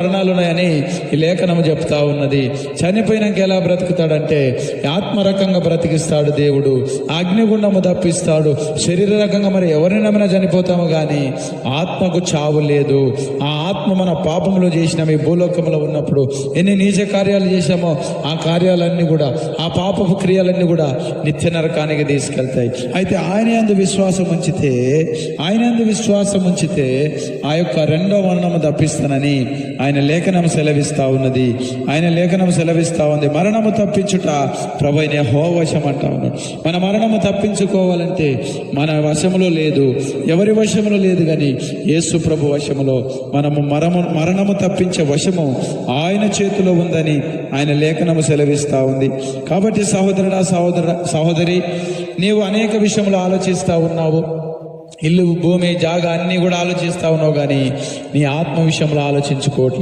మరణాలు ఉన్నాయని ఈ లేఖనం చెప్తా ఉన్నది. చనిపోయినాక ఎలా బ్రతుకుతాడంటే ఆత్మరకంగా బ్రతికిస్తాడు దేవుడు, అగ్నిగుండము తప్పిస్తాడు. శరీర రకంగా మరి ఎవరినైనా చనిపోతాము కానీ ఆత్మకు చావు లేదు. ఆ ఆత్మ మన పాపంలో చేసిన ఈ భూలోకంలో ఉన్నప్పుడు ఎన్ని నీచ కార్యాలు చేశామో ఆ కార్యాలన్నీ కూడా, ఆ పాపపు క్రియలన్నీ కూడా నిత్య నరకానికి తీసుకెళ్తాయి. అయితే ఆయన యందు విశ్వాసం ఉంచితే ఆ యొక్క రెండో మరణము తప్పిస్తానని ఆయన లేఖనం సెలవిస్తా ఉన్నది. మరణము తప్పించుట ప్రభువైన యెహోవా వశం అంటా ఉన్నాడు. మన మరణము తప్పించుకోవాలంటే మన వశములో లేదు, ఎవరి వశములో లేదు కానీ యేసు ప్రభు వశములో. మనము మరణము తప్పించే వశము ఆయన చేతిలో ఉందని ఆయన లేఖనము సెలవిస్తా ఉంది. కాబట్టి సహోదరుడా, సహోదరి, నీవు అనేక విషయములు ఆలోచిస్తా ఉన్నావు. ఇల్లు, భూమి, జాగా అన్నీ కూడా ఆలోచిస్తా ఉన్నావు కానీ నీ ఆత్మ విషయంలో ఆలోచించుకోవట్లేదు.